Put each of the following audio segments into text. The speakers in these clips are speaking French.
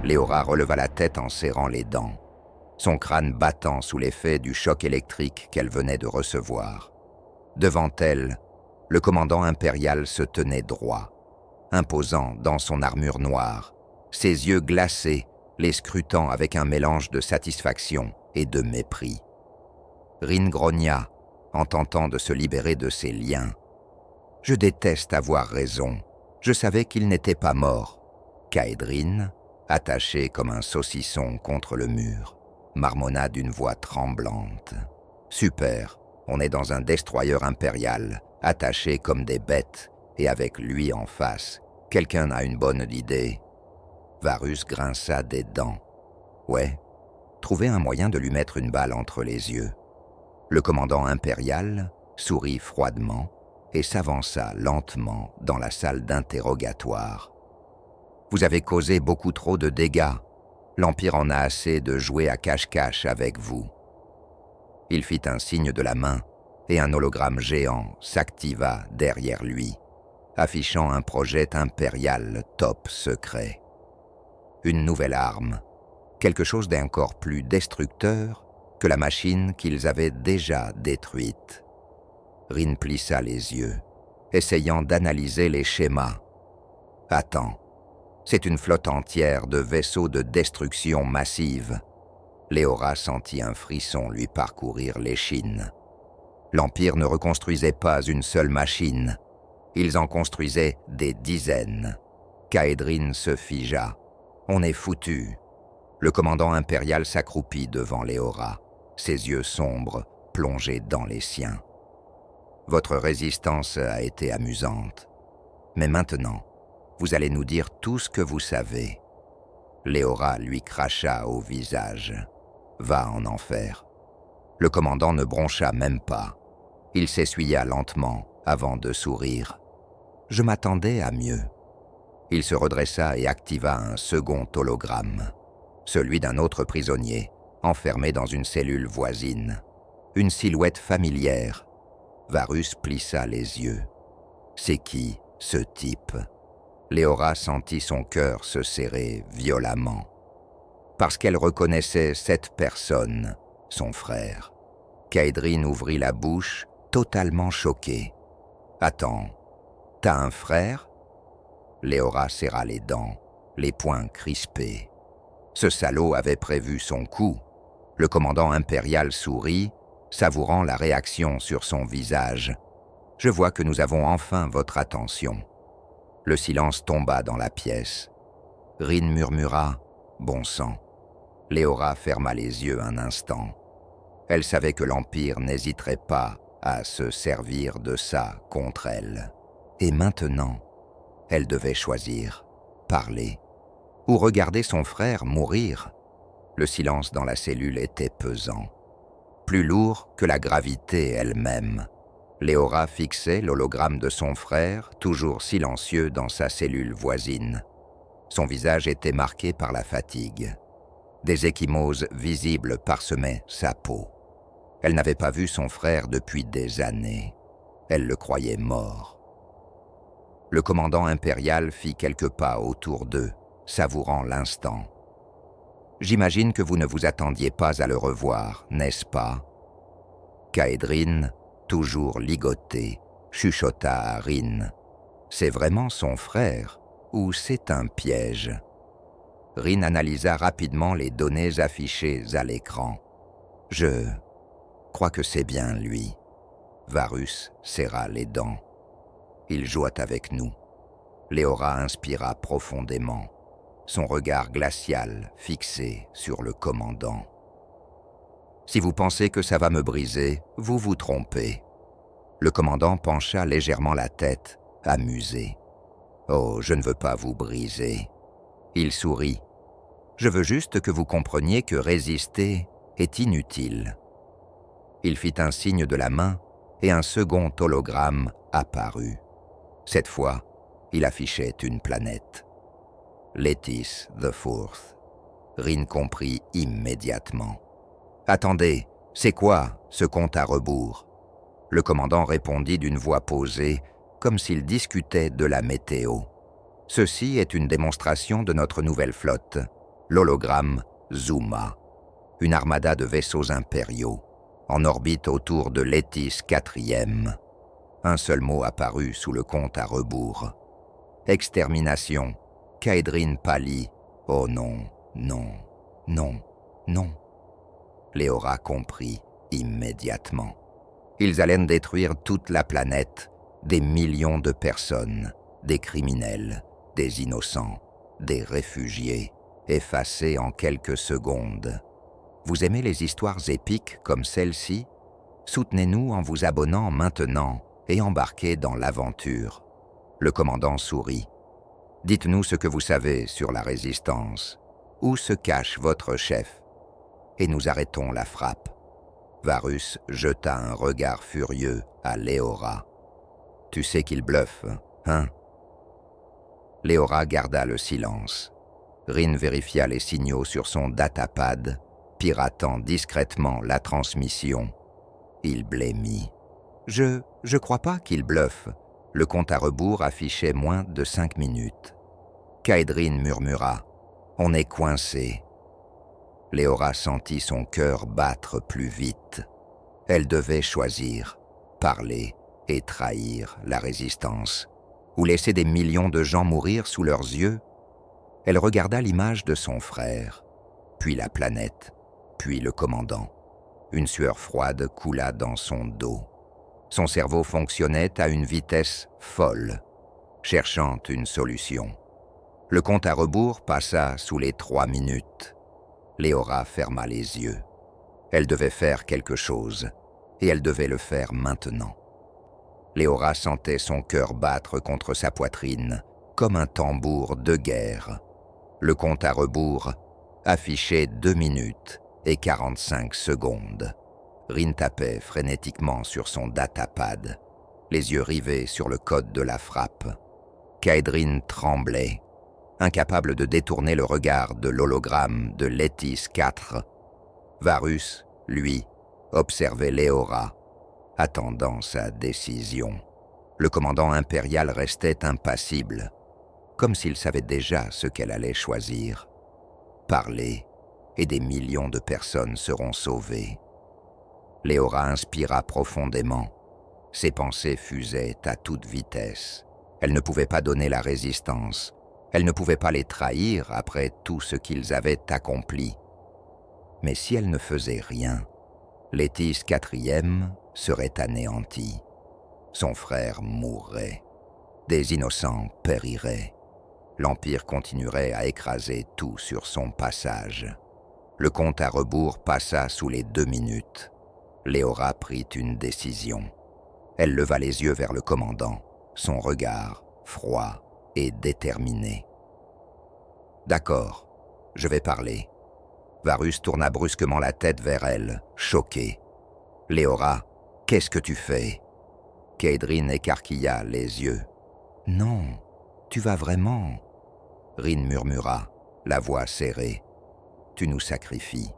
Léora releva la tête en serrant les dents, son crâne battant sous l'effet du choc électrique qu'elle venait de recevoir. Devant elle, le commandant impérial se tenait droit, imposant dans son armure noire, ses yeux glacés, les scrutant avec un mélange de satisfaction et de mépris. Rin grogna, en tentant de se libérer de ses liens. « Je déteste avoir raison. Je savais qu'il n'était pas mort. » Kaedrin, attaché comme un saucisson contre le mur, marmonna d'une voix tremblante. « Super, on est dans un destroyer impérial, attaché comme des bêtes, et avec lui en face. Quelqu'un a une bonne idée. » Varus grinça des dents. « Ouais, trouver un moyen de lui mettre une balle entre les yeux. » Le commandant impérial sourit froidement et s'avança lentement dans la salle d'interrogatoire. « Vous avez causé beaucoup trop de dégâts. L'Empire en a assez de jouer à cache-cache avec vous. » Il fit un signe de la main et un hologramme géant s'activa derrière lui, affichant un projet impérial top secret. Une nouvelle arme, quelque chose d'encore plus destructeur que la machine qu'ils avaient déjà détruite. Rin plissa les yeux, essayant d'analyser les schémas. « Attends, c'est une flotte entière de vaisseaux de destruction massive. » Léora sentit un frisson lui parcourir l'échine. L'Empire ne reconstruisait pas une seule machine. Ils en construisaient des dizaines. Kaedrin se figea. « On est foutus. » Le commandant impérial s'accroupit devant Léora, ses yeux sombres plongés dans les siens. « Votre résistance a été amusante. Mais maintenant, vous allez nous dire tout ce que vous savez. » Léora lui cracha au visage. « Va en enfer. » Le commandant ne broncha même pas. Il s'essuya lentement avant de sourire. « Je m'attendais à mieux. » Il se redressa et activa un second hologramme, celui d'un autre prisonnier, enfermé dans une cellule voisine. Une silhouette familière. Varus plissa les yeux. « C'est qui, ce type ?» Léora sentit son cœur se serrer violemment. Parce qu'elle reconnaissait cette personne, son frère. Kaedrin ouvrit la bouche, totalement choquée. « Attends, t'as un frère ?» Léora serra les dents, les poings crispés. Ce salaud avait prévu son coup. Le commandant impérial sourit, savourant la réaction sur son visage. « Je vois que nous avons enfin votre attention. » Le silence tomba dans la pièce. Rin murmura « Bon sang ». Léora ferma les yeux un instant. Elle savait que l'Empire n'hésiterait pas à se servir de ça contre elle. Et maintenant, elle devait choisir, parler, ou regarder son frère mourir. Le silence dans la cellule était pesant, plus lourd que la gravité elle-même. Léora fixait l'hologramme de son frère, toujours silencieux dans sa cellule voisine. Son visage était marqué par la fatigue. Des ecchymoses visibles parsemaient sa peau. Elle n'avait pas vu son frère depuis des années. Elle le croyait mort. Le commandant impérial fit quelques pas autour d'eux, savourant l'instant. « J'imagine que vous ne vous attendiez pas à le revoir, n'est-ce pas ?» Kaedrin, toujours ligotée, chuchota à Rin. « C'est vraiment son frère ou c'est un piège ?» Rin analysa rapidement les données affichées à l'écran. « Je crois que c'est bien lui. » Varus serra les dents. « Il joue avec nous. » Léora inspira profondément, son regard glacial fixé sur le commandant. « Si vous pensez que ça va me briser, vous vous trompez. » Le commandant pencha légèrement la tête, amusé. « Oh, je ne veux pas vous briser. » Il sourit. « Je veux juste que vous compreniez que résister est inutile. » Il fit un signe de la main et un second hologramme apparut. Cette fois, il affichait une planète. Létis the Fourth. Rin comprit immédiatement. « Attendez, c'est quoi ce compte à rebours ?» Le commandant répondit d'une voix posée, comme s'il discutait de la météo. « Ceci est une démonstration de notre nouvelle flotte. L'hologramme Zuma, une armada de vaisseaux impériaux, en orbite autour de Létis IV. Un seul mot apparut sous le compte à rebours. Extermination. Kaedrine pâlit. Oh non, non, non, non. Léora comprit immédiatement. Ils allaient détruire toute la planète, des millions de personnes, des criminels, des innocents, des réfugiés, effacés en quelques secondes. Vous aimez les histoires épiques comme celle-ci? Soutenez-nous en vous abonnant maintenant et embarquez dans l'aventure. Le commandant sourit. Dites-nous ce que vous savez sur la résistance. Où se cache votre chef? Et nous arrêtons la frappe. Varus jeta un regard furieux à Léora. Tu sais qu'il bluffe, hein? Léora garda le silence. Rin vérifia les signaux sur son datapad, piratant discrètement la transmission. Il blêmit. Je crois pas qu'il bluffe. Le compte à rebours affichait moins de 5 minutes. Kaedrine murmura. On est coincé. Léora sentit son cœur battre plus vite. Elle devait choisir, parler et trahir la résistance, ou laisser des millions de gens mourir sous leurs yeux. Elle regarda l'image de son frère, puis la planète, puis le commandant. Une sueur froide coula dans son dos. Son cerveau fonctionnait à une vitesse folle, cherchant une solution. Le compte à rebours passa sous les 3 minutes. Léora ferma les yeux. Elle devait faire quelque chose, et elle devait le faire maintenant. Léora sentait son cœur battre contre sa poitrine, comme un tambour de guerre. Le compte à rebours affichait 2 minutes et 45 secondes. Rin tapait frénétiquement sur son datapad, les yeux rivés sur le code de la frappe. Kaedrine tremblait, incapable de détourner le regard de l'hologramme de Létis IV. Varus, lui, observait Léora, attendant sa décision. Le commandant impérial restait impassible, comme s'il savait déjà ce qu'elle allait choisir. Parler, et des millions de personnes seront sauvées. Léora inspira profondément. Ses pensées fusaient à toute vitesse. Elle ne pouvait pas donner la résistance. Elle ne pouvait pas les trahir après tout ce qu'ils avaient accompli. Mais si elle ne faisait rien, Létis IV serait anéanti. Son frère mourrait. Des innocents périraient. L'Empire continuerait à écraser tout sur son passage. Le compte à rebours passa sous les 2 minutes. Léora prit une décision. Elle leva les yeux vers le commandant, son regard froid et déterminé. « D'accord, je vais parler. » Varus tourna brusquement la tête vers elle, choqué. « Léora, qu'est-ce que tu fais ?» Kaedrine écarquilla les yeux. « Non, tu vas vraiment. » Rin murmura, la voix serrée. « Tu nous sacrifies. »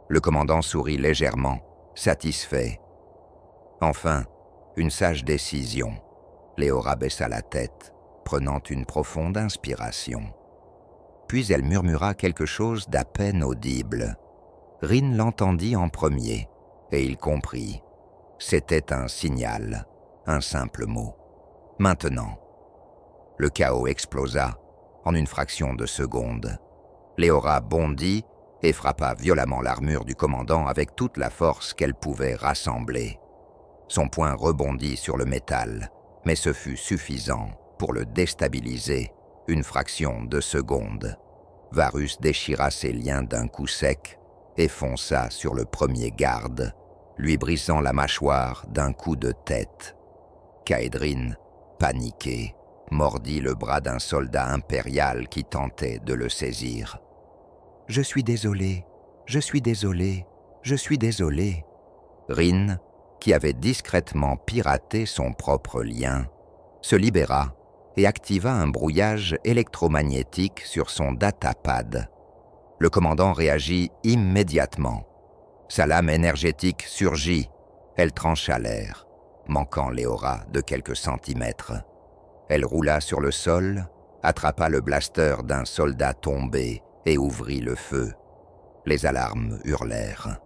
Le commandant sourit légèrement, satisfait. Enfin, une sage décision. Léora baissa la tête, prenant une profonde inspiration. Puis elle murmura quelque chose d'à peine audible. Rin l'entendit en premier, et il comprit. C'était un signal, un simple mot. Maintenant. Le chaos explosa en une fraction de seconde. Léora bondit et frappa violemment l'armure du commandant avec toute la force qu'elle pouvait rassembler. Son poing rebondit sur le métal, mais ce fut suffisant pour le déstabiliser une fraction de seconde. Varus déchira ses liens d'un coup sec et fonça sur le premier garde, lui brisant la mâchoire d'un coup de tête. Kaedrine, paniquée, mordit le bras d'un soldat impérial qui tentait de le saisir. « Je suis désolé, je suis désolé, je suis désolé. » Rin, qui avait discrètement piraté son propre lien, se libéra et activa un brouillage électromagnétique sur son datapad. Le commandant réagit immédiatement. Sa lame énergétique surgit. Elle trancha l'air, manquant Léora de quelques centimètres. Elle roula sur le sol, attrapa le blaster d'un soldat tombé et ouvrit le feu. Les alarmes hurlèrent.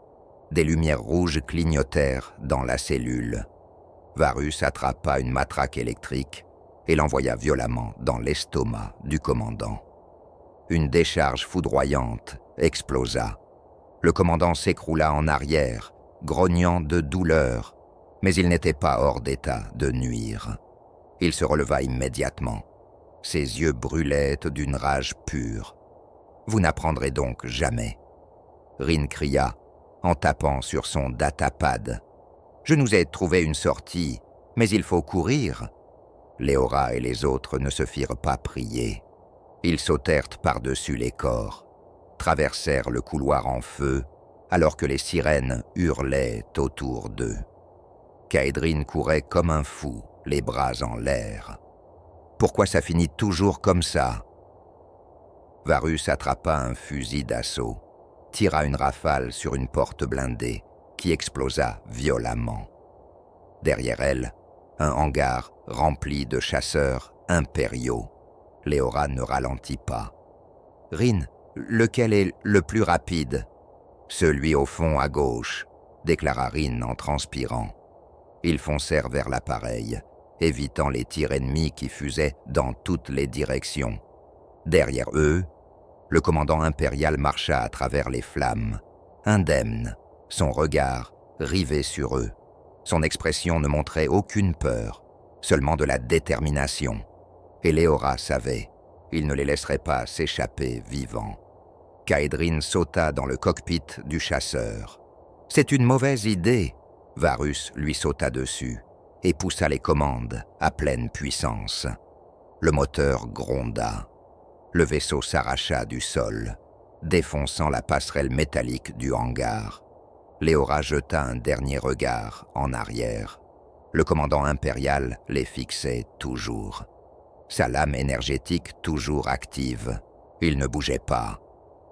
Des lumières rouges clignotèrent dans la cellule. Varus attrapa une matraque électrique et l'envoya violemment dans l'estomac du commandant. Une décharge foudroyante explosa. Le commandant s'écroula en arrière, grognant de douleur, mais il n'était pas hors d'état de nuire. Il se releva immédiatement. Ses yeux brûlaient d'une rage pure. « Vous n'apprendrez donc jamais. » Rin cria, en tapant sur son datapad. « Je nous ai trouvé une sortie, mais il faut courir. » Léora et les autres ne se firent pas prier. Ils sautèrent par-dessus les corps, traversèrent le couloir en feu, alors que les sirènes hurlaient autour d'eux. Kaedrin courait comme un fou, les bras en l'air. Pourquoi ça finit toujours comme ça? Varus attrapa un fusil d'assaut, tira une rafale sur une porte blindée qui explosa violemment. Derrière elle, un hangar rempli de chasseurs impériaux. Léora ne ralentit pas. « Rin, lequel est le plus rapide ?»« Celui au fond à gauche », déclara Rin en transpirant. Ils foncèrent vers l'appareil, évitant les tirs ennemis qui fusaient dans toutes les directions. Derrière eux, le commandant impérial marcha à travers les flammes, indemne, son regard rivé sur eux. Son expression ne montrait aucune peur, seulement de la détermination. Et Léora savait, il ne les laisserait pas s'échapper vivants. Kaedrin sauta dans le cockpit du chasseur. « C'est une mauvaise idée !» Varus lui sauta dessus et poussa les commandes à pleine puissance. Le moteur gronda. Le vaisseau s'arracha du sol, défonçant la passerelle métallique du hangar. Léora jeta un dernier regard en arrière. Le commandant impérial les fixait toujours. Sa lame énergétique toujours active. Il ne bougeait pas,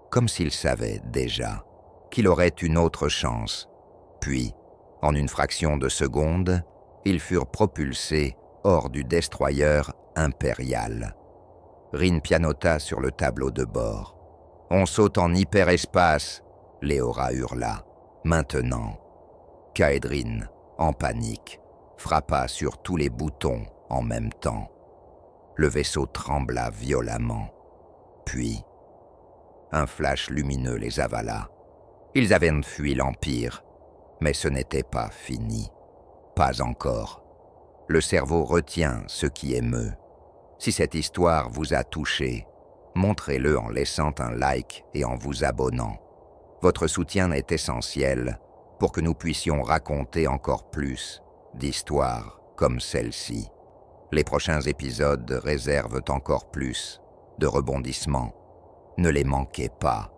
comme s'il savait déjà qu'il aurait une autre chance. Puis, en une fraction de seconde, ils furent propulsés hors du destroyer impérial. Rin pianota sur le tableau de bord. « On saute en hyperespace !» Léora hurla. « Maintenant !» Kaedrin, en panique, frappa sur tous les boutons en même temps. Le vaisseau trembla violemment. Puis, un flash lumineux les avala. Ils avaient fui l'Empire, mais ce n'était pas fini. Pas encore. Le cerveau retient ce qui émeut. Si cette histoire vous a touché, montrez-le en laissant un like et en vous abonnant. Votre soutien est essentiel pour que nous puissions raconter encore plus d'histoires comme celle-ci. Les prochains épisodes réservent encore plus de rebondissements. Ne les manquez pas.